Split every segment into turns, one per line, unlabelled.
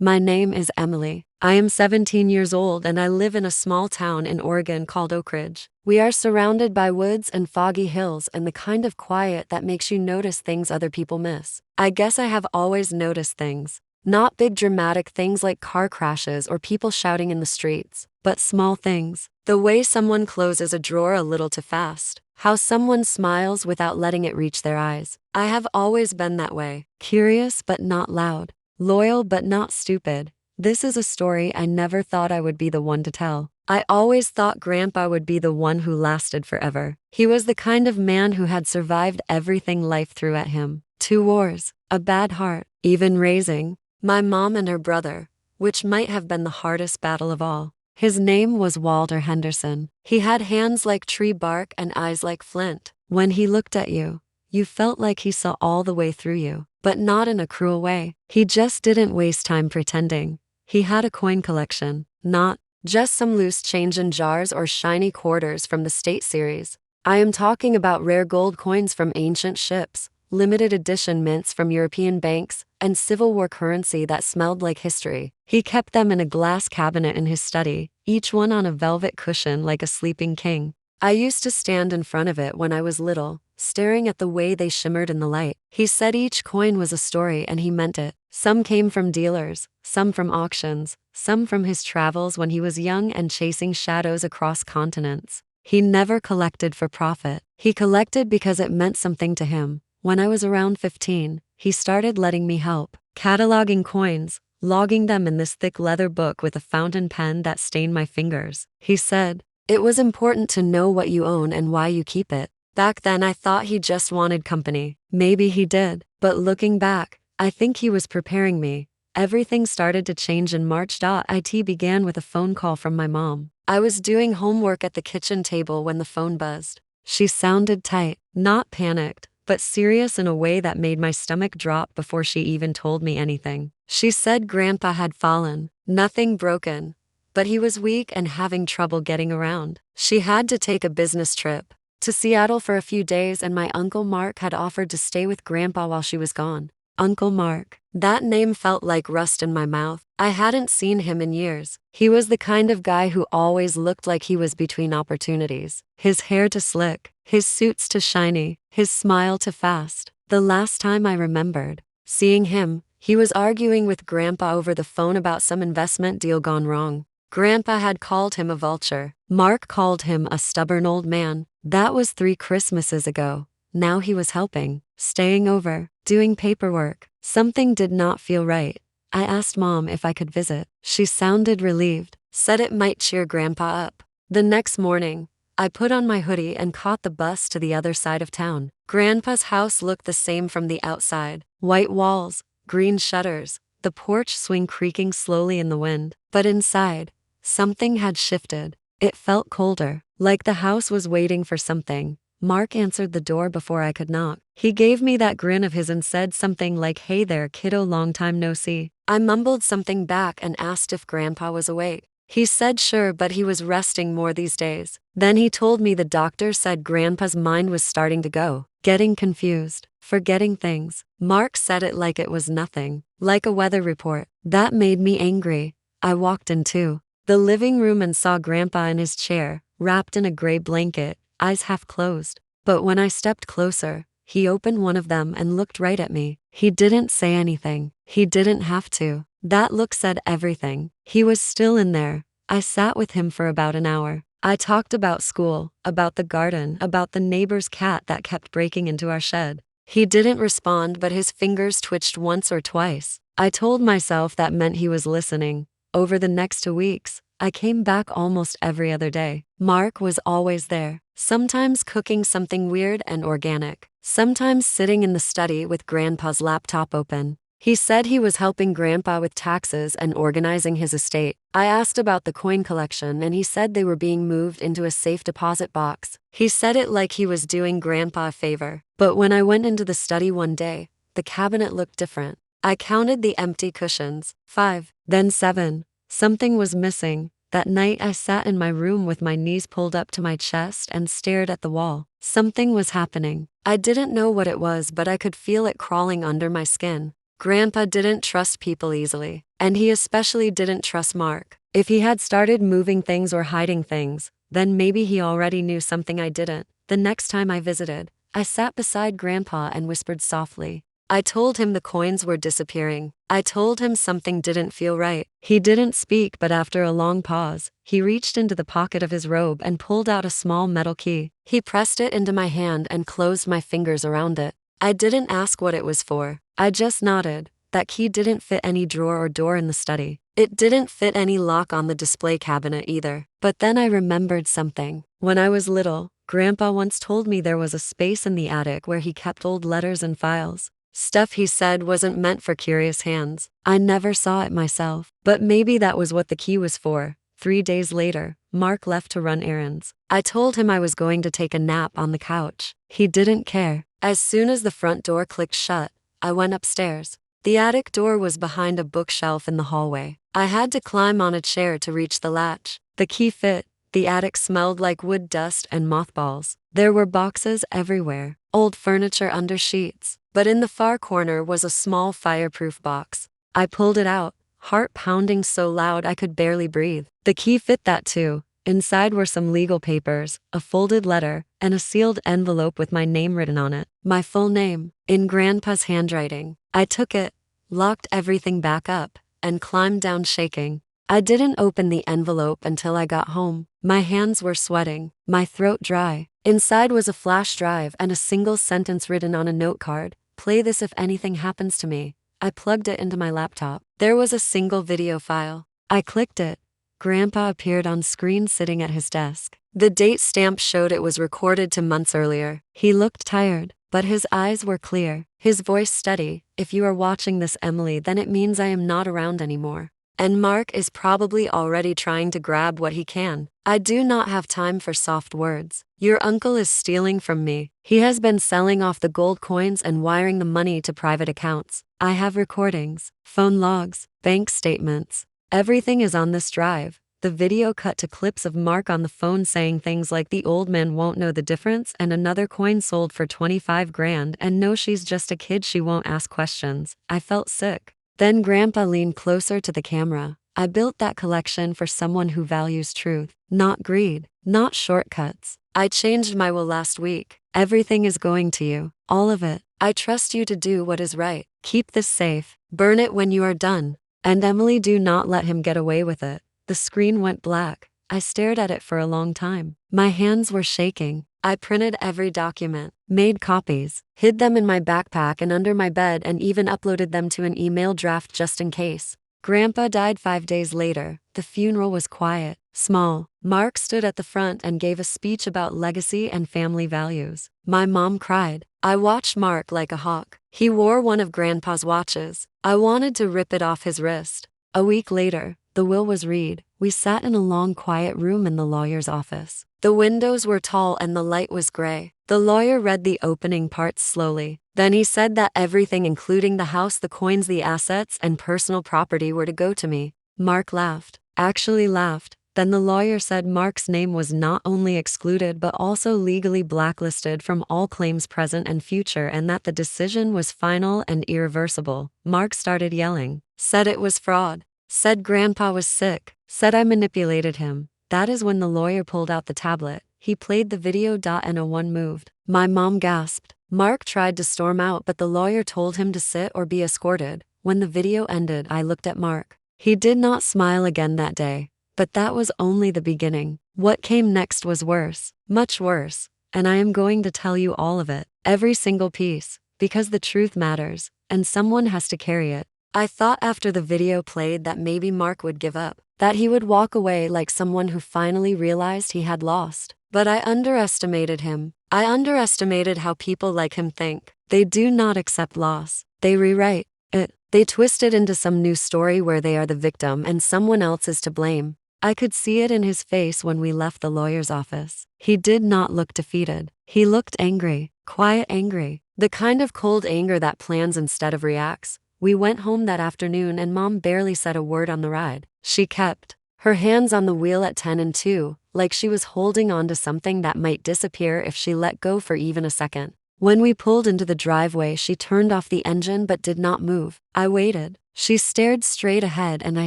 My name is Emily. I am 17 years old and I live in a small town in Oregon called Oak Ridge. We are surrounded by woods and foggy hills and the kind of quiet that makes you notice things other people miss. I guess I have always noticed things. Not big dramatic things like car crashes or people shouting in the streets, but small things. The way someone closes a drawer a little too fast. How someone smiles without letting it reach their eyes. I have always been that way. Curious but not loud. Loyal but not stupid. This is a story I never thought I would be the one to tell. I always thought Grandpa would be the one who lasted forever. He was the kind of man who had survived everything life threw at him. 2 wars, a bad heart, even raising my mom and her brother, which might have been the hardest battle of all. His name was Walter Henderson. He had hands like tree bark and eyes like flint. When he looked at you, you felt like he saw all the way through you, but not in a cruel way. He just didn't waste time pretending. He had a coin collection, not just some loose change in jars or shiny quarters from the State Series. I am talking about rare gold coins from ancient ships, limited edition mints from European banks, and Civil War currency that smelled like history. He kept them in a glass cabinet in his study, each one on a velvet cushion like a sleeping king. I used to stand in front of it when I was little, staring at the way they shimmered in the light. He said each coin was a story and he meant it. Some came from dealers, some from auctions, some from his travels when he was young and chasing shadows across continents. He never collected for profit. He collected because it meant something to him. When I was around 15, he started letting me help, cataloging coins, logging them in this thick leather book with a fountain pen that stained my fingers. He said, "It was important to know what you own and why you keep it." Back then I thought he just wanted company. Maybe he did, but looking back, I think he was preparing me. Everything started to change in March. It began with a phone call from my mom. I was doing homework at the kitchen table when the phone buzzed. She sounded tight, not panicked, but serious in a way that made my stomach drop before she even told me anything. She said Grandpa had fallen, nothing broken, but he was weak and having trouble getting around. She had to take a business trip to Seattle for a few days and my Uncle Mark had offered to stay with Grandpa while she was gone. Uncle Mark. That name felt like rust in my mouth. I hadn't seen him in years. He was the kind of guy who always looked like he was between opportunities. His hair too slick, his suits too shiny, his smile too fast. The last time I remembered seeing him, he was arguing with Grandpa over the phone about some investment deal gone wrong. Grandpa had called him a vulture. Mark called him a stubborn old man. That was 3 Christmases ago. Now he was helping, staying over, doing paperwork. Something did not feel right. I asked Mom if I could visit. She sounded relieved, said it might cheer Grandpa up. The next morning, I put on my hoodie and caught the bus to the other side of town. Grandpa's house looked the same from the outside. White walls, green shutters, the porch swing creaking slowly in the wind. But inside, something had shifted. It felt colder, like the house was waiting for something. Mark answered the door before I could knock. He gave me that grin of his and said something like, "Hey there, kiddo, long time no see." I mumbled something back and asked if Grandpa was awake. He said sure, but he was resting more these days. Then he told me the doctor said Grandpa's mind was starting to go, getting confused, forgetting things. Mark said it like it was nothing, like a weather report. That made me angry. I walked into the living room and saw Grandpa in his chair, wrapped in a gray blanket, eyes half closed. But when I stepped closer, he opened one of them and looked right at me. He didn't say anything. He didn't have to. That look said everything. He was still in there. I sat with him for about an hour. I talked about school, about the garden, about the neighbor's cat that kept breaking into our shed. He didn't respond, but his fingers twitched once or twice. I told myself that meant he was listening. Over the next 2 weeks, I came back almost every other day. Mark was always there, sometimes cooking something weird and organic, sometimes sitting in the study with Grandpa's laptop open. He said he was helping Grandpa with taxes and organizing his estate. I asked about the coin collection and he said they were being moved into a safe deposit box. He said it like he was doing Grandpa a favor. But when I went into the study one day, the cabinet looked different. I counted the empty cushions. 5, then 7. Something was missing. That night I sat in my room with my knees pulled up to my chest and stared at the wall. Something was happening. I didn't know what it was, but I could feel it crawling under my skin. Grandpa didn't trust people easily, and he especially didn't trust Mark. If he had started moving things or hiding things, then maybe he already knew something I didn't. The next time I visited, I sat beside Grandpa and whispered softly. I told him the coins were disappearing. I told him something didn't feel right. He didn't speak, but after a long pause, he reached into the pocket of his robe and pulled out a small metal key. He pressed it into my hand and closed my fingers around it. I didn't ask what it was for. I just nodded. That key didn't fit any drawer or door in the study. It didn't fit any lock on the display cabinet either. But then I remembered something. When I was little, Grandpa once told me there was a space in the attic where he kept old letters and files. Stuff he said wasn't meant for curious hands. I never saw it myself, but maybe that was what the key was for. 3 days later, Mark left to run errands. I told him I was going to take a nap on the couch. He didn't care. As soon as the front door clicked shut, I went upstairs. The attic door was behind a bookshelf in the hallway. I had to climb on a chair to reach the latch. The key fit. The attic smelled like wood dust and mothballs. There were boxes everywhere, old furniture under sheets. But in the far corner was a small fireproof box. I pulled it out, heart pounding so loud I could barely breathe. The key fit that too. Inside were some legal papers, a folded letter, and a sealed envelope with my name written on it. My full name, in Grandpa's handwriting. I took it, locked everything back up, and climbed down shaking. I didn't open the envelope until I got home. My hands were sweating, my throat dry. Inside was a flash drive and a single sentence written on a note card. Play this if anything happens to me. I plugged it into my laptop. There was a single video file. I clicked it. Grandpa appeared on screen sitting at his desk. The date stamp showed it was recorded 2 months earlier. He looked tired, but his eyes were clear, his voice steady. If you are watching this, Emily, then it means I am not around anymore. And Mark is probably already trying to grab what he can. I do not have time for soft words. Your uncle is stealing from me. He has been selling off the gold coins and wiring the money to private accounts. I have recordings, phone logs, bank statements. Everything is on this drive. The video cut to clips of Mark on the phone saying things like the old man won't know the difference and another coin sold for 25 grand and no, she's just a kid, she won't ask questions. I felt sick. Then Grandpa leaned closer to the camera. I built that collection for someone who values truth, not greed, not shortcuts. I changed my will last week. Everything is going to you, all of it. I trust you to do what is right. Keep this safe. Burn it when you are done. And Emily, do not let him get away with it. The screen went black. I stared at it for a long time. My hands were shaking. I printed every document, made copies, hid them in my backpack and under my bed, and even uploaded them to an email draft just in case. Grandpa died 5 days later. The funeral was quiet, small. Mark stood at the front and gave a speech about legacy and family values. My mom cried. I watched Mark like a hawk. He wore one of Grandpa's watches. I wanted to rip it off his wrist. A week later, the will was read. We sat in a long, quiet room in the lawyer's office. The windows were tall and the light was gray. The lawyer read the opening parts slowly. Then he said that everything, including the house, the coins, the assets, and personal property, were to go to me. Mark laughed. Actually laughed. Then the lawyer said Mark's name was not only excluded but also legally blacklisted from all claims present and future, and that the decision was final and irreversible. Mark started yelling. Said it was fraud. Said Grandpa was sick. Said I manipulated him. That is when the lawyer pulled out the tablet. He played the video. And a one moved. My mom gasped. Mark tried to storm out, but the lawyer told him to sit or be escorted. When the video ended, I looked at Mark. He did not smile again that day. But that was only the beginning. What came next was worse, much worse. And I am going to tell you all of it, every single piece, because the truth matters, and someone has to carry it. I thought after the video played that maybe Mark would give up, that he would walk away like someone who finally realized he had lost. But I underestimated him. I underestimated how people like him think. They do not accept loss. They rewrite it. They twist it into some new story where they are the victim and someone else is to blame. I could see it in his face when we left the lawyer's office. He did not look defeated. He looked angry, quiet angry, the kind of cold anger that plans instead of reacts. We went home that afternoon and Mom barely said a word on the ride. She kept her hands on the wheel at 10 and 2, like she was holding on to something that might disappear if she let go for even a second. When we pulled into the driveway, she turned off the engine but did not move. I waited. She stared straight ahead and I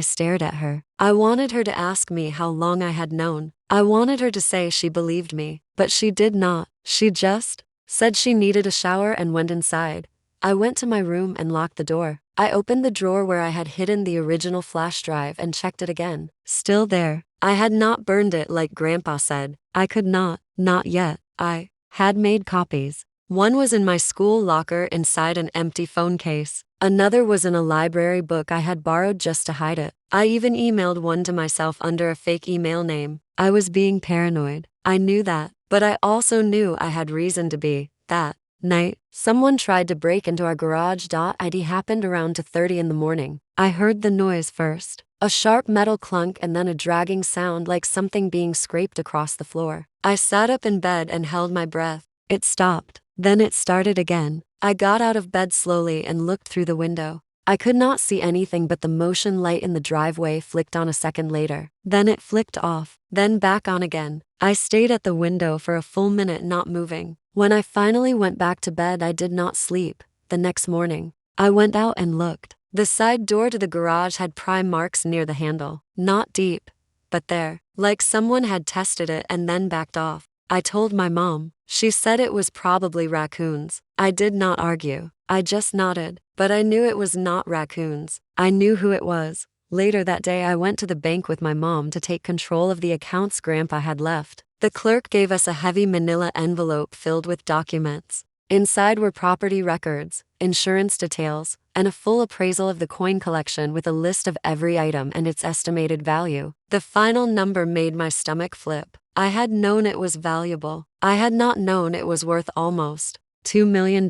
stared at her. I wanted her to ask me how long I had known. I wanted her to say she believed me, but she did not. She just said she needed a shower and went inside. I went to my room and locked the door. I opened the drawer where I had hidden the original flash drive and checked it again. Still there. I had not burned it like Grandpa said. I could not yet. I had made copies. One was in my school locker inside an empty phone case. Another was in a library book I had borrowed just to hide it. I even emailed one to myself under a fake email name. I was being paranoid. I knew that, but I also knew I had reason to be. That night, someone tried to break into our garage. It happened around 2:30 in the morning. I heard the noise first. A sharp metal clunk and then a dragging sound like something being scraped across the floor. I sat up in bed and held my breath. It stopped. Then it started again. I got out of bed slowly and looked through the window. I could not see anything but the motion light in the driveway flicked on a second later. Then it flicked off, then back on again. I stayed at the window for a full minute not moving. When I finally went back to bed, I did not sleep. The next morning, I went out and looked. The side door to the garage had pry marks near the handle. Not deep, but there, like someone had tested it and then backed off. I told my mom. She said it was probably raccoons. I did not argue. I just nodded, but I knew it was not raccoons. I knew who it was. Later that day, I went to the bank with my mom to take control of the accounts Grandpa had left. The clerk gave us a heavy manila envelope filled with documents. Inside were property records, insurance details, and a full appraisal of the coin collection with a list of every item and its estimated value. The final number made my stomach flip. I had known it was valuable. I had not known it was worth almost $2 million.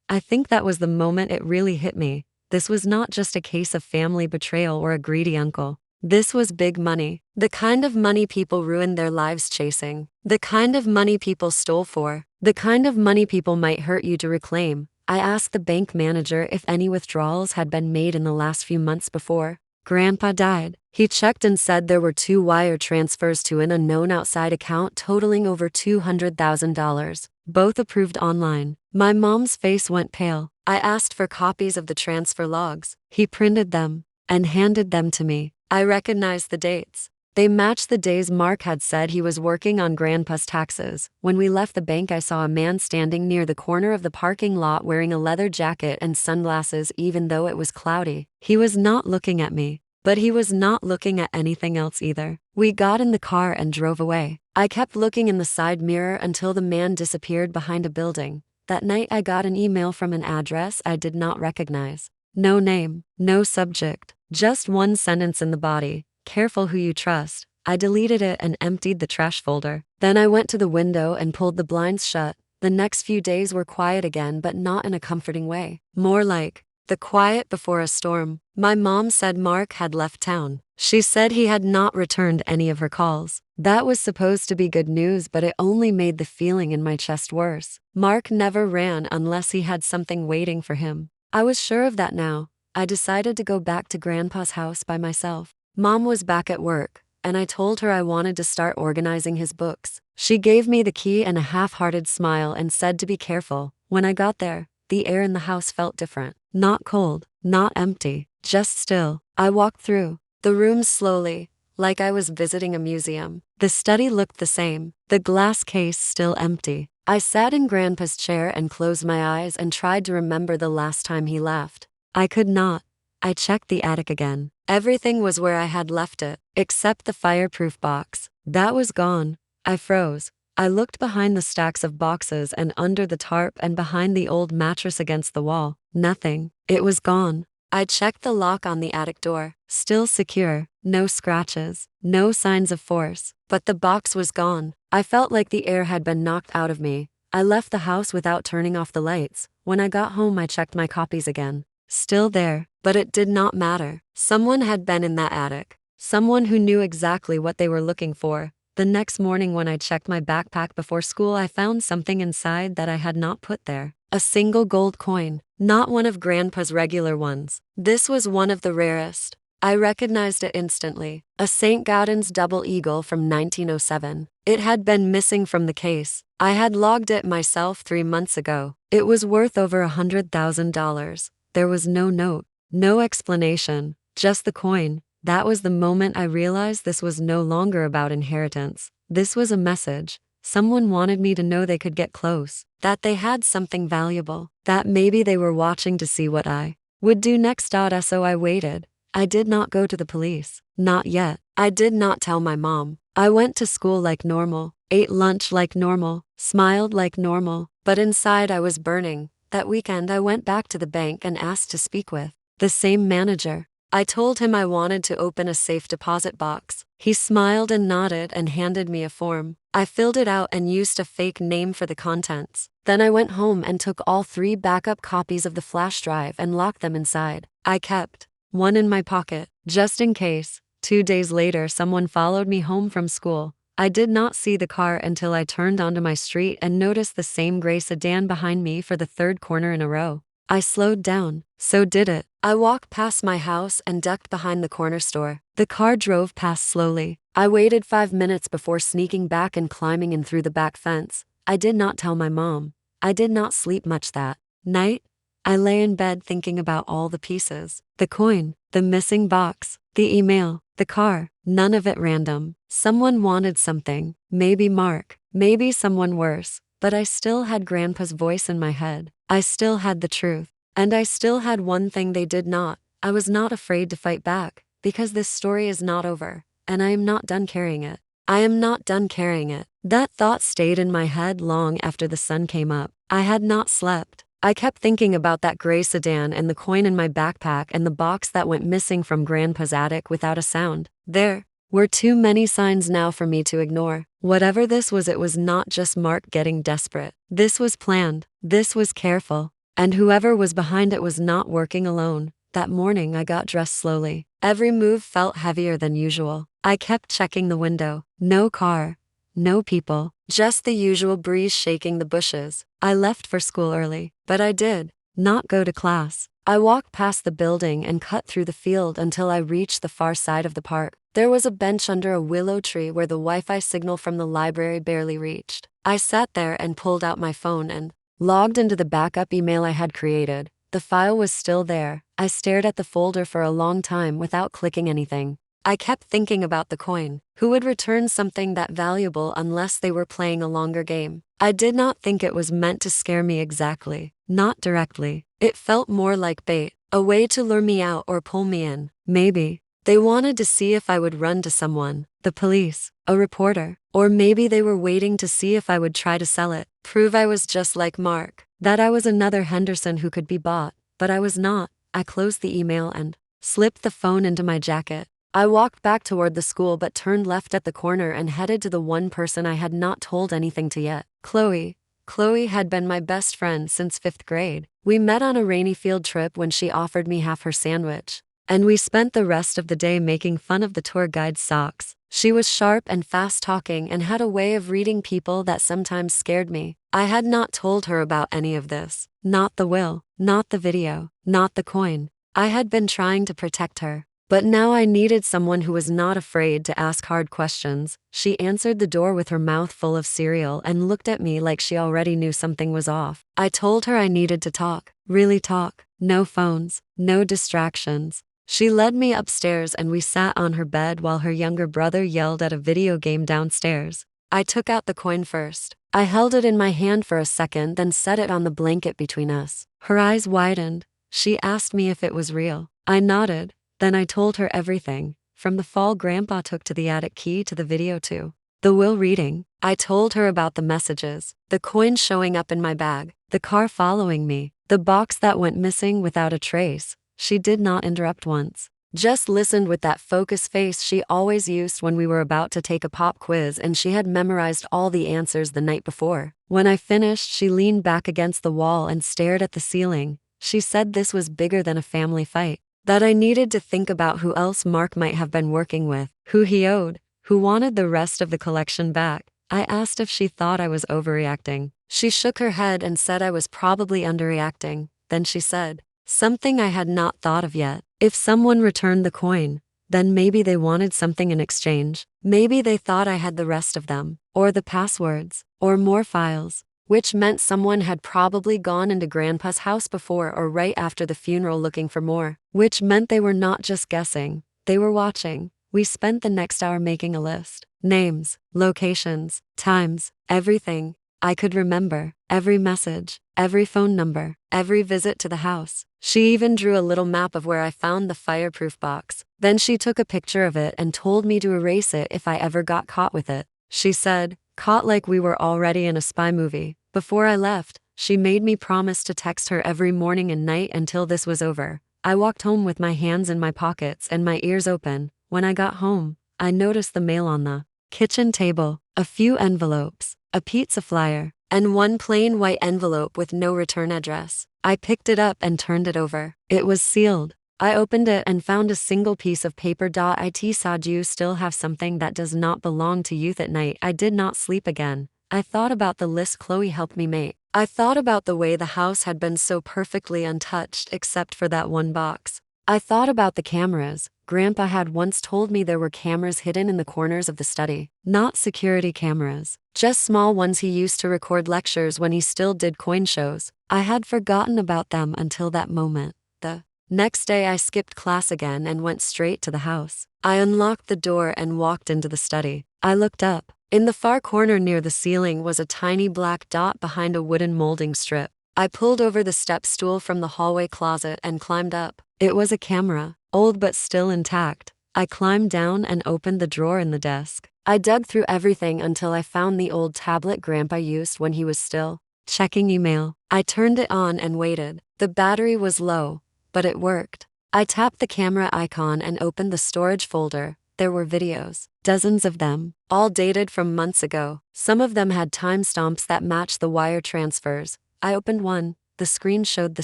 I think that was the moment it really hit me. This was not just a case of family betrayal or a greedy uncle. This was big money. The kind of money people ruined their lives chasing. The kind of money people stole for. The kind of money people might hurt you to reclaim. I asked the bank manager if any withdrawals had been made in the last few months before Grandpa died. He checked and said there were 2 wire transfers to an unknown outside account totaling over $200,000, both approved online. My mom's face went pale. I asked for copies of the transfer logs. He printed them and handed them to me. I recognized the dates. They matched the days Mark had said he was working on Grandpa's taxes. When we left the bank, I saw a man standing near the corner of the parking lot wearing a leather jacket and sunglasses even though it was cloudy. He was not looking at me, but he was not looking at anything else either. We got in the car and drove away. I kept looking in the side mirror until the man disappeared behind a building. That night I got an email from an address I did not recognize. No name, no subject, just one sentence in the body. Careful who you trust. I deleted it and emptied the trash folder. Then I went to the window and pulled the blinds shut. The next few days were quiet again, but not in a comforting way. More like the quiet before a storm. My mom said Mark had left town. She said he had not returned any of her calls. That was supposed to be good news, but it only made the feeling in my chest worse. Mark never ran unless he had something waiting for him. I was sure of that now. I decided to go back to Grandpa's house by myself. Mom was back at work, and I told her I wanted to start organizing his books. She gave me the key and a half-hearted smile and said to be careful. When I got there, the air in the house felt different. Not cold, not empty, just still. I walked through the rooms slowly, like I was visiting a museum. The study looked the same, the glass case still empty. I sat in Grandpa's chair and closed my eyes and tried to remember the last time he laughed. I could not. I checked the attic again. Everything was where I had left it, except the fireproof box. That was gone. I froze. I looked behind the stacks of boxes and under the tarp and behind the old mattress against the wall. Nothing. It was gone. I checked the lock on the attic door. Still secure. No scratches. No signs of force. But the box was gone. I felt like the air had been knocked out of me. I left the house without turning off the lights. When I got home, I checked my copies again. Still there, but it did not matter. Someone had been in that attic. Someone who knew exactly what they were looking for. The next morning when I checked my backpack before school, I found something inside that I had not put there. A single gold coin, not one of Grandpa's regular ones. This was one of the rarest. I recognized it instantly. A St. Gaudens double eagle from 1907. It had been missing from the case. I had logged it myself 3 months ago. It was worth over $100,000. There was no note, no explanation, just the coin. That was the moment I realized this was no longer about inheritance. This was a message. Someone wanted me to know they could get close, that they had something valuable, that maybe they were watching to see what I would do next. So I waited. I did not go to the police. Not yet. I did not tell my mom. I went to school like normal, ate lunch like normal, smiled like normal, but inside I was burning. That weekend I went back to the bank and asked to speak with the same manager. I told him I wanted to open a safe deposit box. He smiled and nodded and handed me a form. I filled it out and used a fake name for the contents. Then I went home and took all 3 backup copies of the flash drive and locked them inside. I kept one in my pocket, just in case. 2 days later, someone followed me home from school. I did not see the car until I turned onto my street and noticed the same gray sedan behind me for the 3rd corner in a row. I slowed down. So did it. I walked past my house and ducked behind the corner store. The car drove past slowly. I waited 5 minutes before sneaking back and climbing in through the back fence. I did not tell my mom. I did not sleep much that night. I lay in bed thinking about all the pieces. The coin, the missing box, the email, the car. None of it random. Someone wanted something. Maybe Mark. Maybe someone worse. But I still had Grandpa's voice in my head. I still had the truth. And I still had one thing they did not. I was not afraid to fight back, because this story is not over, and I am not done carrying it. I am not done carrying it. That thought stayed in my head long after the sun came up. I had not slept. I kept thinking about that gray sedan and the coin in my backpack and the box that went missing from Grandpa's attic without a sound. There were too many signs now for me to ignore. Whatever this was, it was not just Mark getting desperate. This was planned. This was careful. And whoever was behind it was not working alone. That morning I got dressed slowly. Every move felt heavier than usual. I kept checking the window. No car. No people. Just the usual breeze shaking the bushes. I left for school early. But I did not go to class. I walked past the building and cut through the field until I reached the far side of the park. There was a bench under a willow tree where the Wi-Fi signal from the library barely reached. I sat there and pulled out my phone and logged into the backup email I had created. The file was still there. I stared at the folder for a long time without clicking anything. I kept thinking about the coin. Who would return something that valuable unless they were playing a longer game? I did not think it was meant to scare me exactly. Not directly. It felt more like bait, a way to lure me out or pull me in. Maybe they wanted to see if I would run to someone, the police, a reporter, or maybe they were waiting to see if I would try to sell it, prove I was just like Mark, that I was another Henderson who could be bought. But I was not. I closed the email and slipped the phone into my jacket. I walked back toward the school but turned left at the corner and headed to the one person I had not told anything to yet. Chloe. Chloe had been my best friend since 5th grade. We met on a rainy field trip when she offered me half her sandwich. And we spent the rest of the day making fun of the tour guide's socks. She was sharp and fast-talking and had a way of reading people that sometimes scared me. I had not told her about any of this. Not the will, not the video, not the coin. I had been trying to protect her. But now I needed someone who was not afraid to ask hard questions. She answered the door with her mouth full of cereal and looked at me like she already knew something was off. I told her I needed to talk, really talk. No phones, no distractions. She led me upstairs and we sat on her bed while her younger brother yelled at a video game downstairs. I took out the coin first. I held it in my hand for a second, then set it on the blanket between us. Her eyes widened. She asked me if it was real. I nodded. Then I told her everything, from the fall Grandpa took to the attic key to the video to the will reading. I told her about the messages, the coin showing up in my bag, the car following me, the box that went missing without a trace. She did not interrupt once. Just listened with that focused face she always used when we were about to take a pop quiz and she had memorized all the answers the night before. When I finished, she leaned back against the wall and stared at the ceiling. She said this was bigger than a family fight. That I needed to think about who else Mark might have been working with, who he owed, who wanted the rest of the collection back. I asked if she thought I was overreacting. She shook her head and said I was probably underreacting. Then she said, Something I had not thought of yet. If someone returned the coin, then maybe they wanted something in exchange. Maybe they thought I had the rest of them, or the passwords, or more files, which meant someone had probably gone into Grandpa's house before or right after the funeral looking for more, which meant they were not just guessing, they were watching. We spent the next hour making a list. Names, locations, times, everything I could remember, every message, every phone number, every visit to the house. She even drew a little map of where I found the fireproof box. Then she took a picture of it and told me to erase it if I ever got caught with it. She said, caught like we were already in a spy movie. Before I left, she made me promise to text her every morning and night until this was over. I walked home with my hands in my pockets and my ears open. When I got home, I noticed the mail on the kitchen table, a few envelopes, a pizza flyer, and one plain white envelope with no return address. I picked it up and turned it over. It was sealed. I opened it and found a single piece of paper. It said, you still have something that does not belong to youth. At night, I did not sleep again. I thought about the list Chloe helped me make. I thought about the way the house had been so perfectly untouched except for that one box. I thought about the cameras. Grandpa had once told me there were cameras hidden in the corners of the study. Not security cameras, just small ones he used to record lectures when he still did coin shows. I had forgotten about them until that moment. The next day I skipped class again and went straight to the house. I unlocked the door and walked into the study. I looked up. In the far corner near the ceiling was a tiny black dot behind a wooden molding strip. I pulled over the step stool from the hallway closet and climbed up. It was a camera, old but still intact. I climbed down and opened the drawer in the desk. I dug through everything until I found the old tablet Grandpa used when he was still checking email. I turned it on and waited. The battery was low, but it worked. I tapped the camera icon and opened the storage folder. There were videos, dozens of them, all dated from months ago. Some of them had timestamps that matched the wire transfers. I opened one. The screen showed the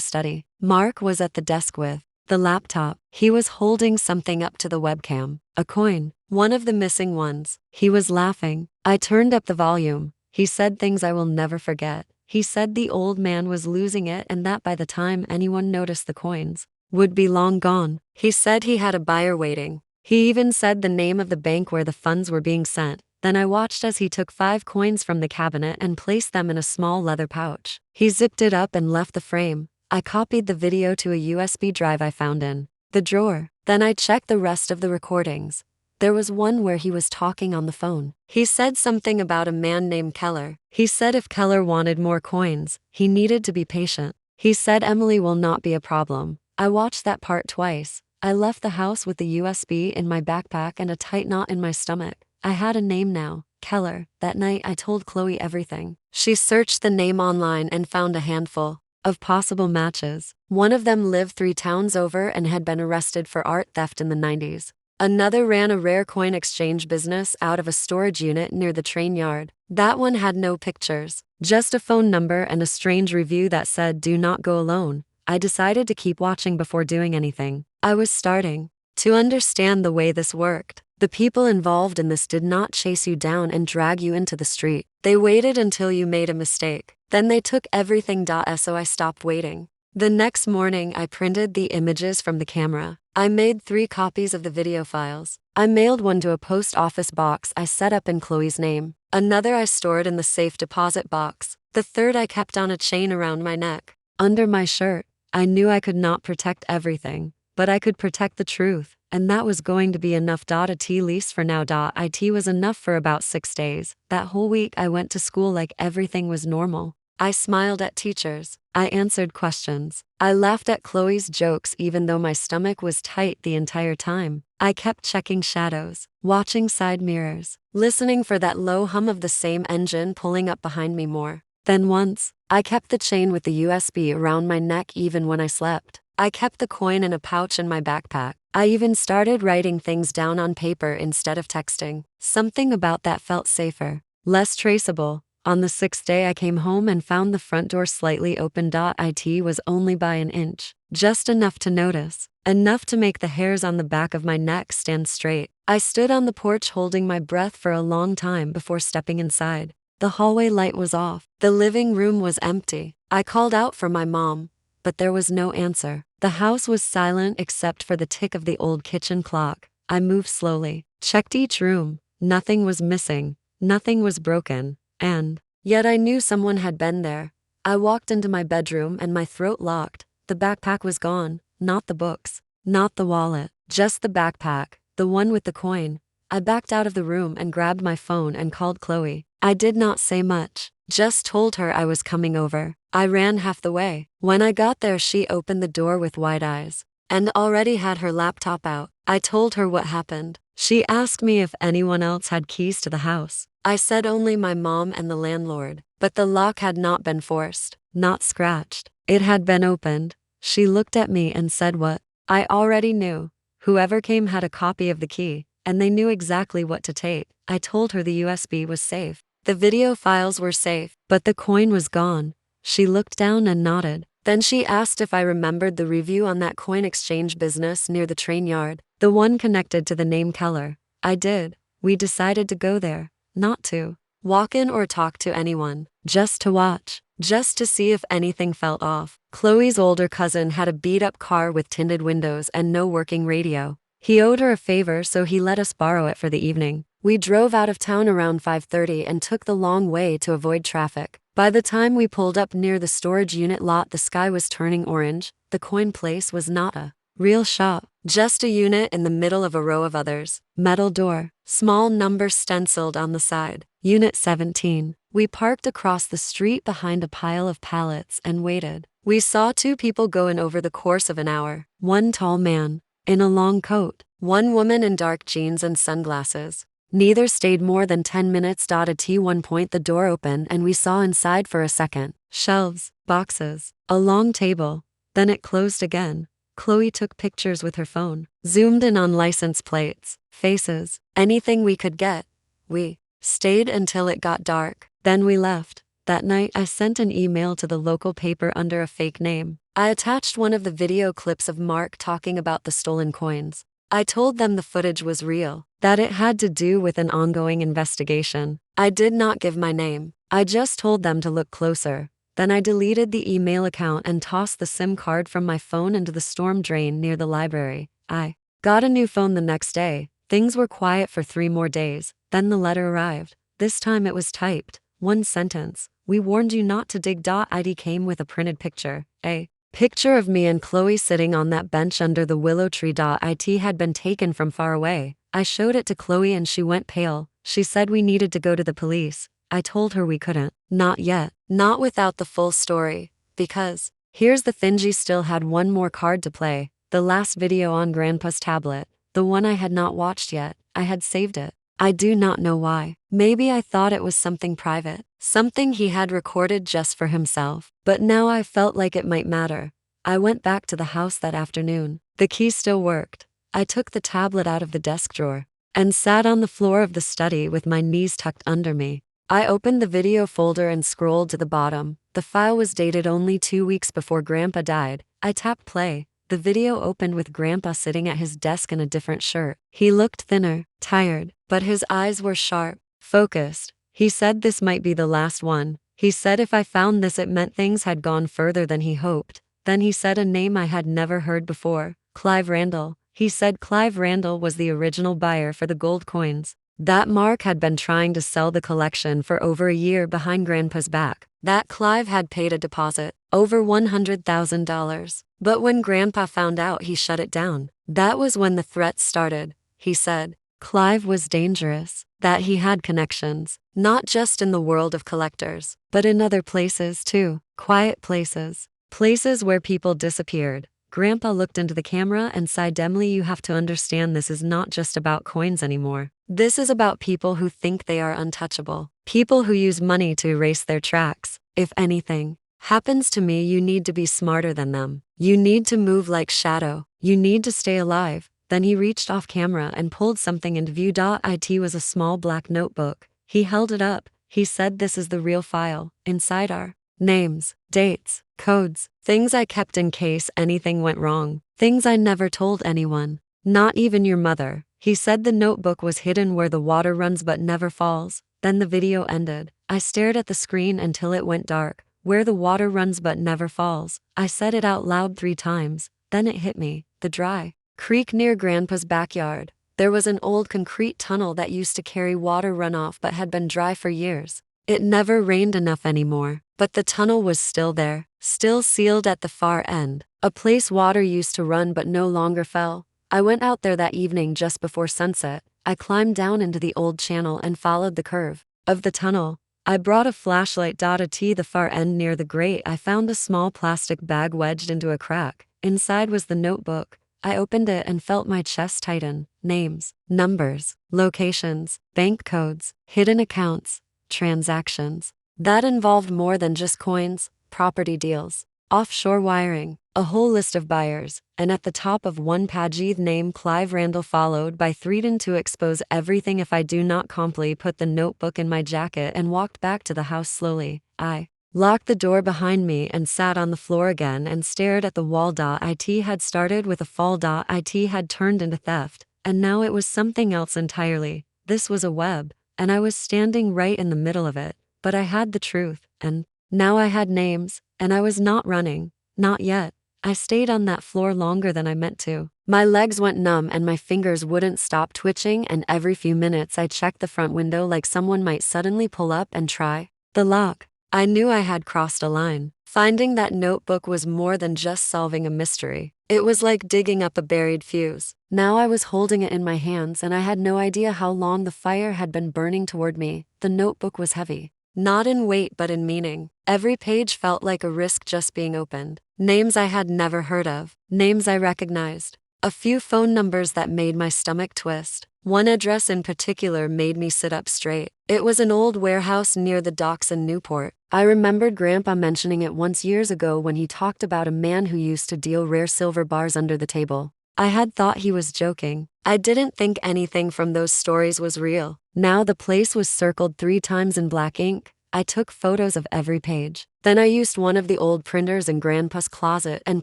study. Mark was at the desk with the laptop. He was holding something up to the webcam, a coin, one of the missing ones. He was laughing. I turned up the volume. He said things I will never forget. He said the old man was losing it and that by the time anyone noticed the coins would be long gone. He said he had a buyer waiting. He even said the name of the bank where the funds were being sent. Then I watched as he took 5 coins from the cabinet and placed them in a small leather pouch. He zipped it up and left the frame. I copied the video to a USB drive I found in the drawer. Then I checked the rest of the recordings. There was one where he was talking on the phone. He said something about a man named Keller. He said if Keller wanted more coins, he needed to be patient. He said Emily will not be a problem. I watched that part twice. I left the house with the USB in my backpack and a tight knot in my stomach. I had a name now, Keller. That night I told Chloe everything. She searched the name online and found a handful of possible matches. One of them lived 3 towns over and had been arrested for art theft in the 90s. Another ran a rare coin exchange business out of a storage unit near the train yard. That one had no pictures, just a phone number and a strange review that said, "Do not go alone." I decided to keep watching before doing anything. I was starting to understand the way this worked. The people involved in this did not chase you down and drag you into the street. They waited until you made a mistake. Then they took everything. So I stopped waiting. The next morning I printed the images from the camera. I made 3 copies of the video files. I mailed one to a post office box I set up in Chloe's name. Another I stored in the safe deposit box. The third I kept on a chain around my neck. Under my shirt. I knew I could not protect everything, but I could protect the truth, and that was going to be enough. At least for now. It was enough for about 6 days. That whole week I went to school like everything was normal. I smiled at teachers. I answered questions. I laughed at Chloe's jokes even though my stomach was tight the entire time. I kept checking shadows, watching side mirrors, listening for that low hum of the same engine pulling up behind me more. Then once, I kept the chain with the USB around my neck even when I slept. I kept the coin in a pouch in my backpack. I even started writing things down on paper instead of texting. Something about that felt safer, less traceable. On the 6th day I came home and found the front door slightly open. It was only by an inch, just enough to notice, enough to make the hairs on the back of my neck stand straight. I stood on the porch holding my breath for a long time before stepping inside. The hallway light was off. The living room was empty. I called out for my mom, but there was no answer. The house was silent except for the tick of the old kitchen clock. I moved slowly, checked each room. Nothing was missing, nothing was broken, and yet I knew someone had been there. I walked into my bedroom and my throat locked. The backpack was gone, not the books, not the wallet, just the backpack, the one with the coin. I backed out of the room and grabbed my phone and called Chloe. I did not say much, just told her I was coming over. I ran half the way. When I got there, she opened the door with wide eyes and already had her laptop out. I told her what happened. She asked me if anyone else had keys to the house. I said only my mom and the landlord, but the lock had not been forced, not scratched. It had been opened. She looked at me and said what I already knew. Whoever came had a copy of the key, and they knew exactly what to take. I told her the USB was safe. The video files were safe, but the coin was gone. She looked down and nodded. Then she asked if I remembered the review on that coin exchange business near the train yard, the one connected to the name Keller. I did. We decided to go there, not to walk in or talk to anyone, just to watch, just to see if anything felt off. Chloe's older cousin had a beat-up car with tinted windows and no working radio. He owed her a favor, so he let us borrow it for the evening. We drove out of town around 5:30 and took the long way to avoid traffic. By the time we pulled up near the storage unit lot, the sky was turning orange. The coin place was not a real shop, just a unit in the middle of a row of others. Metal door, small number stenciled on the side. Unit 17. We parked across the street behind a pile of pallets and waited. We saw two people go in over the course of an hour. One tall man, in a long coat. One woman in dark jeans and sunglasses. Neither stayed more than 10 minutes. At one point the door opened and we saw inside for a second. Shelves, boxes, a long table. Then it closed again. Chloe took pictures with her phone, zoomed in on license plates, faces, anything we could get. We stayed until it got dark. Then we left. That night I sent an email to the local paper under a fake name. I attached one of the video clips of Mark talking about the stolen coins. I told them the footage was real, that it had to do with an ongoing investigation. I did not give my name. I just told them to look closer. Then I deleted the email account and tossed the SIM card from my phone into the storm drain near the library. I got a new phone the next day. Things were quiet for 3 more days. Then the letter arrived. This time it was typed. One sentence. We warned you not to dig. It came with a printed picture. A picture of me and Chloe sitting on that bench under the willow tree. It had been taken from far away. I showed it to Chloe and she went pale. She said we needed to go to the police. I told her we couldn't. Not yet. Not without the full story. Because here's the thing, she still had one more card to play. The last video on Grandpa's tablet. The one I had not watched yet. I had saved it. I do not know why. Maybe I thought it was something private. Something he had recorded just for himself. But now I felt like it might matter. I went back to the house that afternoon. The key still worked. I took the tablet out of the desk drawer and sat on the floor of the study with my knees tucked under me. I opened the video folder and scrolled to the bottom. The file was dated only 2 weeks before Grandpa died. I tapped play. The video opened with Grandpa sitting at his desk in a different shirt. He looked thinner, tired, but his eyes were sharp, focused. He said this might be the last one. He said if I found this, it meant things had gone further than he hoped. Then he said a name I had never heard before. Clive Randall. He said Clive Randall was the original buyer for the gold coins. That Mark had been trying to sell the collection for over a year behind Grandpa's back. That Clive had paid a deposit, over $100,000. But when Grandpa found out, he shut it down. That was when the threats started. He said Clive was dangerous, that he had connections, not just in the world of collectors, but in other places too. Quiet places. Places where people disappeared. Grandpa looked into the camera and sighed. Emily, you have to understand, this is not just about coins anymore. This is about people who think they are untouchable. People who use money to erase their tracks. If anything happens to me, you need to be smarter than them. You need to move like shadow. You need to stay alive. Then he reached off camera and pulled something into view. It was a small black notebook. He held it up. He said, this is the real file. Inside are names, dates, codes, things I kept in case anything went wrong, things I never told anyone, not even your mother. He said the notebook was hidden where the water runs but never falls. Then the video ended. I stared at the screen until it went dark. Where the water runs but never falls. I said it out loud 3 times. Then it hit me, the dry creek near Grandpa's backyard. There was an old concrete tunnel that used to carry water runoff but had been dry for years. It never rained enough anymore, but the tunnel was still there, still sealed at the far end, a place water used to run but no longer fell. I went out there that evening just before sunset. I climbed down into the old channel and followed the curve of the tunnel. I brought a flashlight. At the far end near the grate, I found a small plastic bag wedged into a crack. Inside was the notebook. I opened it and felt my chest tighten. Names, numbers, locations, bank codes, hidden accounts, transactions. That involved more than just coins, property deals, offshore wiring, a whole list of buyers, and at the top of one page name Clive Randall, followed by threaten to expose everything if I do not promptly put the notebook in my jacket, and walked back to the house slowly. I locked the door behind me and sat on the floor again and stared at the wall. It had started with a fall. It had turned into theft, and now it was something else entirely. This was a web, and I was standing right in the middle of it, but I had the truth, and now I had names, and I was not running. Not yet. I stayed on that floor longer than I meant to. My legs went numb and my fingers wouldn't stop twitching, and every few minutes I checked the front window like someone might suddenly pull up and try the lock. I knew I had crossed a line. Finding that notebook was more than just solving a mystery. It was like digging up a buried fuse. Now I was holding it in my hands and I had no idea how long the fire had been burning toward me. The notebook was heavy. Not in weight but in meaning. Every page felt like a risk just being opened. Names I had never heard of. Names I recognized. A few phone numbers that made my stomach twist. One address in particular made me sit up straight. It was an old warehouse near the docks in Newport. I remembered Grandpa mentioning it once years ago when he talked about a man who used to deal rare silver bars under the table. I had thought he was joking. I didn't think anything from those stories was real. Now the place was circled 3 times in black ink. I took photos of every page. Then I used one of the old printers in Grandpa's closet and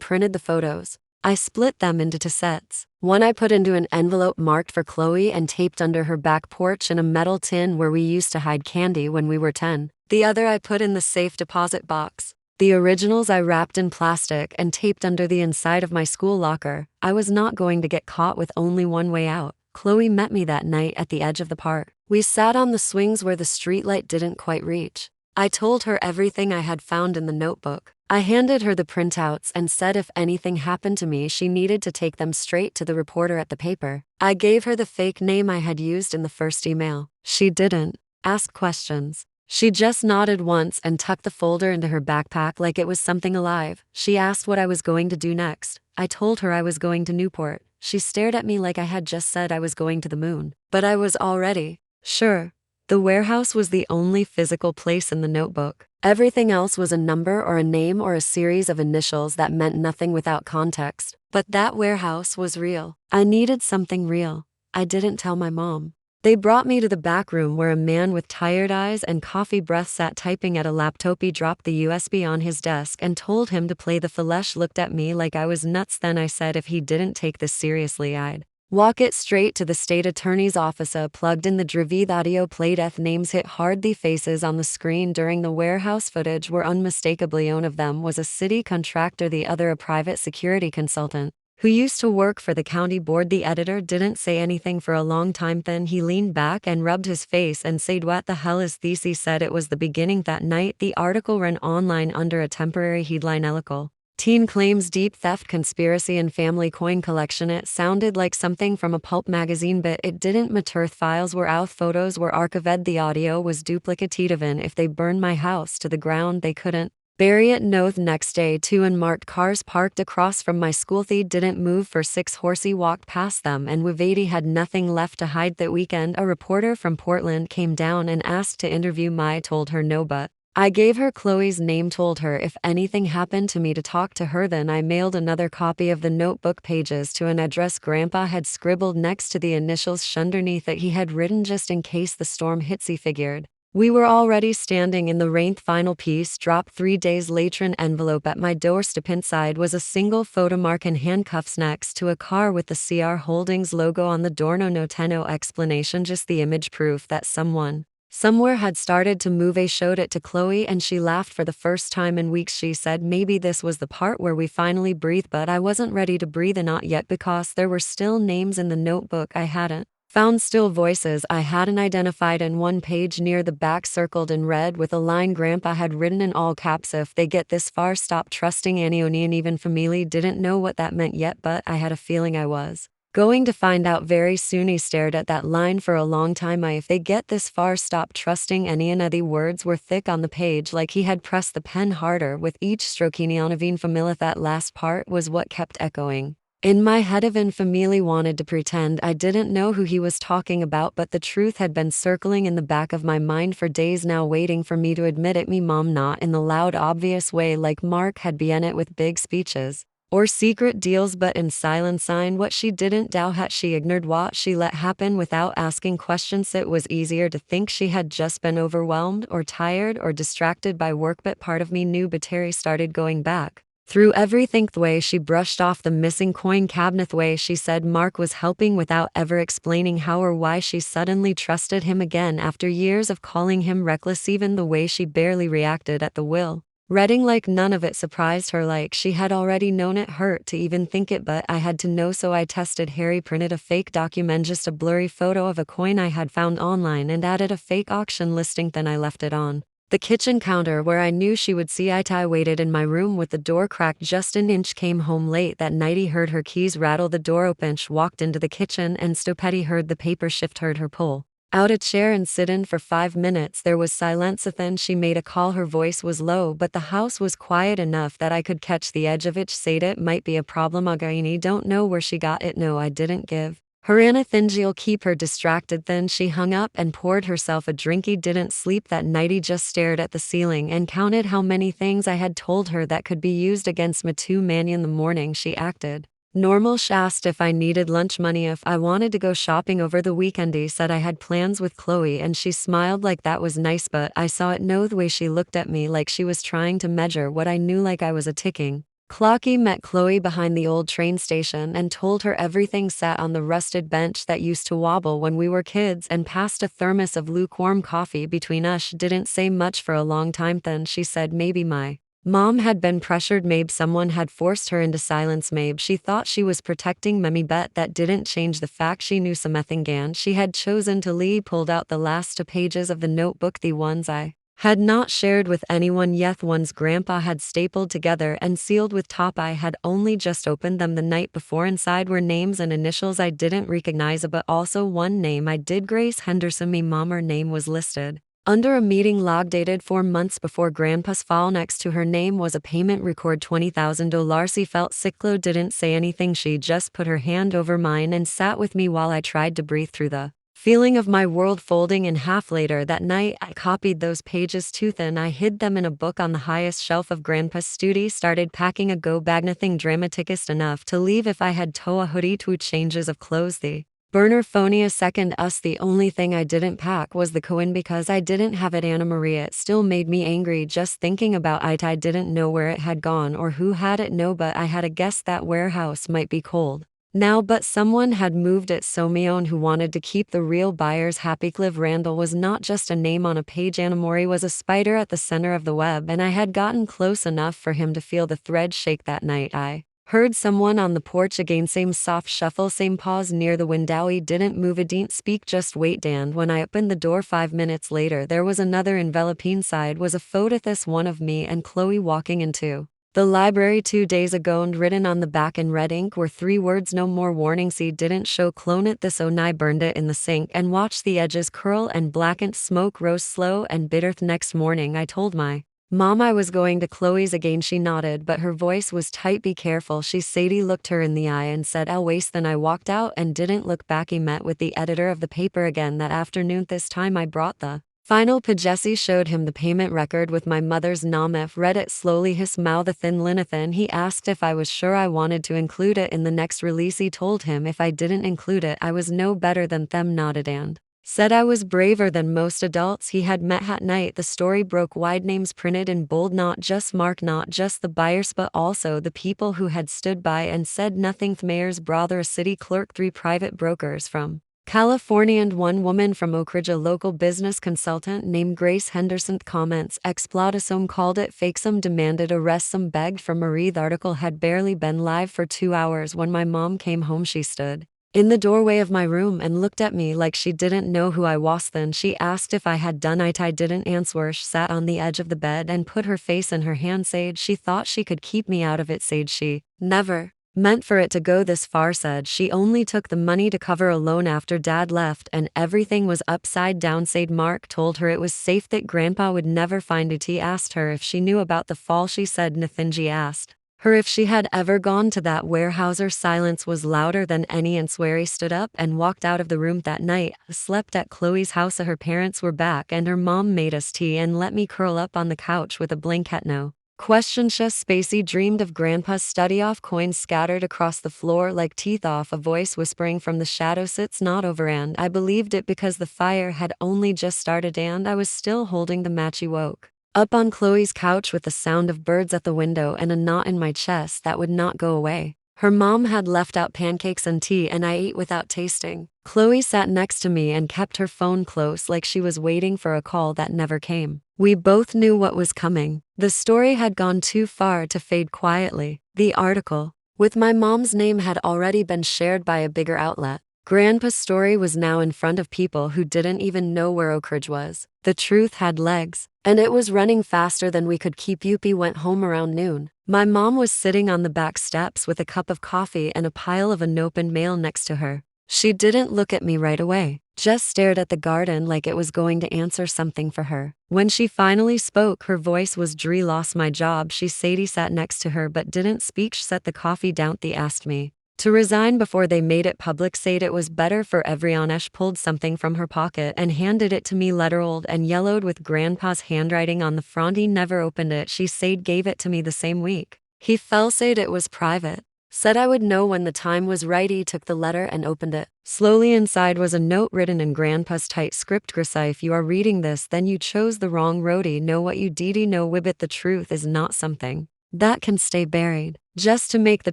printed the photos. I split them into 2 sets. One I put into an envelope marked for Chloe and taped under her back porch in a metal tin where we used to hide candy when we were 10. The other I put in the safe deposit box. The originals I wrapped in plastic and taped under the inside of my school locker. I was not going to get caught with only one way out. Chloe met me that night at the edge of the park. We sat on the swings where the streetlight didn't quite reach. I told her everything I had found in the notebook. I handed her the printouts and said if anything happened to me she needed to take them straight to the reporter at the paper. I gave her the fake name I had used in the first email. She didn't ask questions. She just nodded once and tucked the folder into her backpack like it was something alive. She asked what I was going to do next. I told her I was going to Newport. She stared at me like I had just said I was going to the moon. But I was already sure. The warehouse was the only physical place in the notebook. Everything else was a number or a name or a series of initials that meant nothing without context. But that warehouse was real. I needed something real. I didn't tell my mom. They brought me to the back room where a man with tired eyes and coffee breath sat typing at a laptop. He dropped the USB on his desk and told him to play the flash. Looked at me like I was nuts. Then I said if he didn't take this seriously I'd walk it straight to the state attorney's office. Plugged in the drive. The audio played. Names hit hard. The faces on the screen during the warehouse footage were unmistakably. One of them was a city contractor, the other a private security consultant who used to work for the county board. The editor didn't say anything for a long time. Then he leaned back and rubbed his face and said, "What the hell is this?" He said it was the beginning. That night, the article ran online under a temporary headline: Elical teen claims deep theft conspiracy in family coin collection. It sounded like something from a pulp magazine, but it didn't matter. Files were out, photos were archived, the audio was duplicated. Even if they burned my house to the ground, they couldn't bury it. No. The next day, 2 unmarked cars parked across from my school. They didn't move for 6 hours. He walked past them and Wivady had nothing left to hide. That weekend, a reporter from Portland came down and asked to interview me. I told her no, but I gave her Chloe's name, told her if anything happened to me to talk to her. Then I mailed another copy of the notebook pages to an address Grandpa had scribbled next to the initials. Underneath it he had written, just in case the storm hits. He figured we were already standing in the rain. Final piece dropped 3 days later. An envelope at my doorstep. Inside was a single photo mark in handcuffs next to a car with the CR Holdings logo on the door. No explanation, just the image, proof that someone Somewhere had started to move. I showed it to Chloe and she laughed for the first time in weeks. She said maybe this was the part where we finally breathe, but I wasn't ready to breathe, and not yet, because there were still names in the notebook I hadn't found, still voices I hadn't identified, and one page near the back circled in red with a line Grandpa had written in all caps: if they get this far, stop trusting Anioni. And even family didn't know what that meant yet, but I had a feeling I was going to find out very soon. He stared at that line for a long time. If they get this far, stop trusting Aniona. The words were thick on the page, like he had pressed the pen harder with each stroke. Anianavine Famila. That last part was what kept echoing in my head. Even family wanted to pretend I didn't know who he was talking about, but the truth had been circling in the back of my mind for days now, waiting for me to admit it. Me mom, not in the loud obvious way like Mark had been it with big speeches or secret deals, but in silence. Sign what she didn't doubt had she ignored what she let happen without asking questions. It was easier to think she had just been overwhelmed or tired or distracted by work, but part of me knew. But Terry started going back through everything. The way she brushed off the missing coin cabinet, the way she said Mark was helping without ever explaining how or why she suddenly trusted him again after years of calling him reckless, even the way she barely reacted at the will reading, like none of it surprised her, like she had already known. It hurt to even think it, but I had to know, so I tested. Harry printed a fake document, just a blurry photo of a coin I had found online, and added a fake auction listing. Then I left it on the kitchen counter where I knew she would see it. I waited in my room with the door cracked just an inch. Came home late that night. He heard her keys rattle, the door open. She walked into the kitchen and Stopetty heard the paper shift, heard her pull out a chair and sit in for 5 minutes. There was silence. Then she made a call. Her voice was low, but the house was quiet enough that I could catch the edge of it. Said it might be a problem. Againi, don't know where she got it. No, I didn't give her anything. She'll keep her distracted. Then she hung up and poured herself a drink. He didn't sleep that night. He just stared at the ceiling and counted how many things I had told her that could be used against Matu Mani. In the morning she acted normal. She asked if I needed lunch money, if I wanted to go shopping over the weekend. He said I had plans with Chloe, and she smiled like that was nice, but I saw it. No, the way she looked at me, like she was trying to measure what I knew, like I was a ticking clock. He met Chloe behind the old train station and told her everything. Sat on the rusted bench that used to wobble when we were kids and passed a thermos of lukewarm coffee between us. Didn't say much for a long time. Then she said maybe my mom had been pressured, maybe someone had forced her into silence, maybe she thought she was protecting Mummy, but that didn't change the fact she knew something gan she had chosen to leave. Pulled out the last 2 pages of the notebook, the ones I had not shared with anyone yet, ones Grandpa had stapled together and sealed with top. I had only just opened them the night before. Inside were names and initials I didn't recognize, but also one name I did. Grace Henderson. Me mom, her name was listed under a meeting log dated 4 months before Grandpa's fall. Next to her name was a payment record, $20,000. She felt sick. Chloe didn't say anything. She just put her hand over mine and sat with me while I tried to breathe through the feeling of my world folding in half. Later that night I copied those pages too thin. I hid them in a book on the highest shelf of Grandpa's study. Started packing a go bag, nothing dramaticist enough to leave if I had toa hoodie, 2 changes of clothes, the burner phony a second us. The only thing I didn't pack was the coin because I didn't have it. Anna Maria, it still made me angry just thinking about it. I didn't know where it had gone or who had it. No, but I had a guess that warehouse might be cold now, but someone had moved it. So Mion, who wanted to keep the real buyers happy. Clive Randall was not just a name on a page. Anna Mori was a spider at the center of the web, and I had gotten close enough for him to feel the thread shake. That night I heard someone on the porch again, same soft shuffle, same pause near the window. He didn't move, didn't speak, just wait. Dan, when I opened the door 5 minutes later, there was another envelope. Inside was a photo, this one of me and Chloe walking into the library 2 days ago, and written on the back in red ink were 3 words, no more warnings. He didn't show clone it this I burned it in the sink and watched the edges curl and blackened. Smoke rose slow and bitter. Next morning I told my mom I was going to Chloe's again. She nodded, but her voice was tight. Be careful, she Sadie looked her in the eye and said I'll waste. Then I walked out and didn't look back. He met with the editor of the paper again that afternoon. This time I brought the final page. Jesse showed him the payment record with my mother's name. Read it slowly, his mouth a thin linathan. He asked if I was sure I wanted to include it in the next release. He told him if I didn't include it I was no better than them. Nodded and said I was braver than most adults he had met that night. The story broke wide, names printed in bold, not just Mark, not just the buyers, but also the people who had stood by and said nothing. The mayor's brother, a city clerk, 3 private brokers from California, and one woman from Oak Ridge, a local business consultant named Grace Henderson, comments, exploit called it fake, some demanded arrest, some begged for Marie. The article had barely been live for 2 hours when my mom came home. She stood in the doorway of my room and looked at me like she didn't know who I was. Then she asked if I had done it. I didn't answer. She sat on the edge of the bed and put her face in her hand. Said she thought she could keep me out of it. Said she never meant for it to go this far. Said she only took the money to cover a loan after dad left and everything was upside down. Said Mark told her it was safe, that grandpa would never find it. He asked her if she knew about the fall. She said nothing. He asked her if she had ever gone to that warehouse. Her silence was louder than any, and Swery stood up and walked out of the room. That night, I slept at Chloe's house. Her parents were back and her mom made us tea and let me curl up on the couch with a blanket. No question. Spacey dreamed of grandpa's study, off coins scattered across the floor like teeth off, a voice whispering from the shadows, it's not over. And I believed it because the fire had only just started and I was still holding the match. He woke up on Chloe's couch with the sound of birds at the window and a knot in my chest that would not go away. Her mom had left out pancakes and tea and I ate without tasting. Chloe sat next to me and kept her phone close like she was waiting for a call that never came. We both knew what was coming. The story had gone too far to fade quietly. The article with my mom's name had already been shared by a bigger outlet. Grandpa's story was now in front of people who didn't even know where Oak Ridge was. The truth had legs, and it was running faster than we could keep. Yuppie went home around noon. My mom was sitting on the back steps with a cup of coffee and a pile of unopened mail next to her. She didn't look at me right away, just stared at the garden like it was going to answer something for her. When she finally spoke, her voice was dreary. Lost my job, she said. He sat next to her but didn't speak. She set the coffee down. They asked me to resign before they made it public. Said it was better for everyone. She pulled something from her pocket and handed it to me, letter old and yellowed with grandpa's handwriting on the front. He never opened it. She said gave it to me the same week. He fell. Said it was private. Said I would know when the time was right. He took the letter and opened it. Slowly inside was a note written in grandpa's tight script. Grissa, if you are reading this, then you chose the wrong road. Know what you did. No Wibbit, the truth is not something that can stay buried just to make the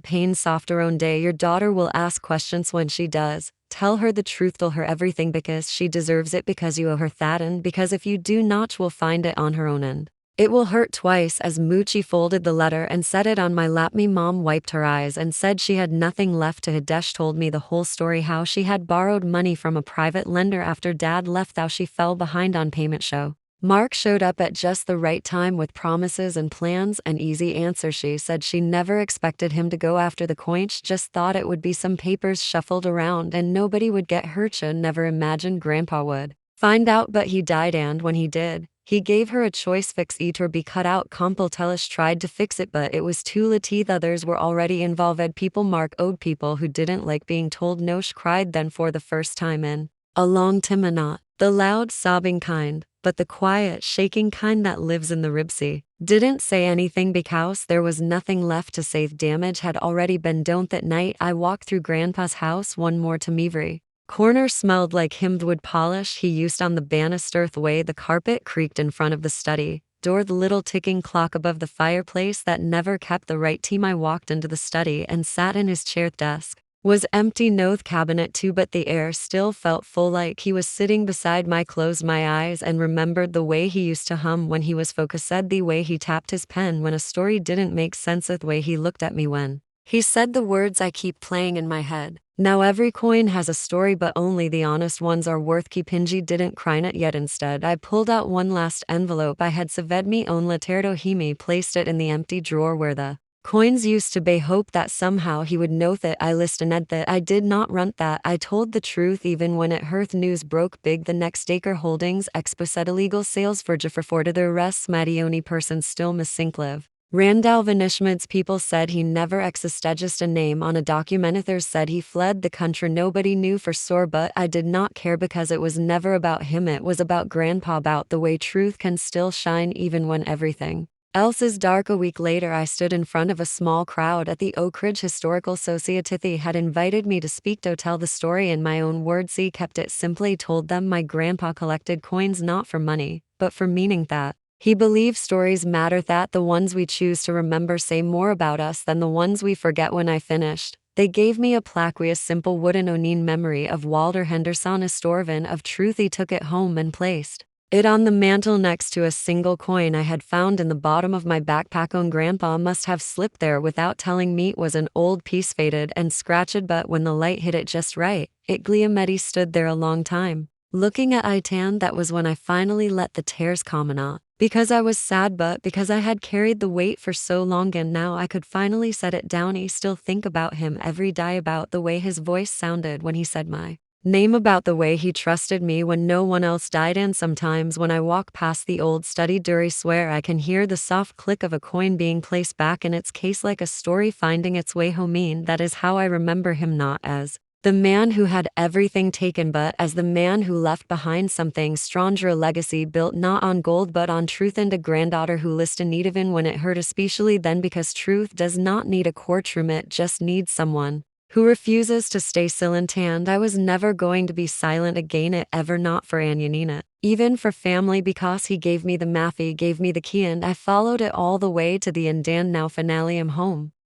pain softer. One day your daughter will ask questions. When she does, tell her the truth. Tell her everything because she deserves it, because you owe her that, and because if you do not, she will find it on her own end. It will hurt twice. As Moochie folded the letter and set it on my lap, me mom wiped her eyes and said she had nothing left to hide. She told me the whole story, how she had borrowed money from a private lender after dad left, how she fell behind on payment. Mark showed up at just the right time with promises and plans. An easy answer. She said she never expected him to go after the coin. She just thought it would be some papers shuffled around and nobody would get hurt. She never imagined grandpa would find out, but he died, and when he did, he gave her a choice: fix it or be cut out. Completelish tried to fix it, but it was too late. Others were already involved. People Mark owed, people who didn't like being told no. She cried then for the first time in a long time, not the loud sobbing kind, but the quiet shaking kind that lives in the ribsy. Didn't say anything because there was nothing left to say. Damage had already been done. That night I walked through grandpa's house one more time. Every corner smelled like him wood polish he used on the banister. The way the carpet creaked in front of the study door, the little ticking clock above the fireplace that never kept the right time. I walked into the study and sat in his chair. Desk was empty, no cabinet too, but the air still felt full, like he was sitting beside me. Closed my eyes and remembered the way he used to hum when he was focused, the way he tapped his pen when a story didn't make sense, the way he looked at me when he said the words I keep playing in my head. Now every coin has a story, but only the honest ones are worth keeping. He didn't cry it yet. Instead, I pulled out one last envelope I had saved me own letterto. He placed it in the empty drawer where the coins used to be. Hope that somehow he would know that I listened, that I did not run, that I told the truth even when it hurt. News broke big the next day. Holdings Expo said illegal sales for to the arrests. Madioni person still missing. Clive Randall Vanishments people said he never existed. Just a name on a document. Others said he fled the country. Nobody knew for sure, but I did not care because it was never about him. It was about grandpa, about the way truth can still shine even when everything else is dark. A week later, I stood in front of a small crowd at the Oak Ridge Historical Society. They had invited me to speak, to tell the story in my own words. He kept it simply, told them my grandpa collected coins not for money, but for meaning, that he believed stories matter, that the ones we choose to remember say more about us than the ones we forget. When I finished, They gave me a plaque wi a simple wooden onin memory of Walter Henderson Estorvin of truth. He took it home and placed it on the mantel next to a single coin I had found in the bottom of my backpack. On grandpa must have slipped there without telling me. It was an old piece, faded and scratched, but when the light hit it just right, it gliametti stood there a long time, looking at Itan. That was when I finally let the tears come out. Because I was sad, but because I had carried the weight for so long and now I could finally set it down. I still think about him every day, about the way his voice sounded when he said my name, about the way he trusted me when no one else died. And sometimes when I walk past the old study door, I swear I can hear the soft click of a coin being placed back in its case, like a story finding its way home. That is how I remember him, not as the man who had everything taken, but as the man who left behind something stronger, a legacy built not on gold but on truth, and a granddaughter who listened even when it hurt, especially then, because truth does not need a courtroom, it just needs someone who refuses to stay silent. And I was never going to be silent again, it ever, not for Anyanina, even for family, because he gave me the math, he gave me the key, and I followed it all the way to the end, and now finally I'm home.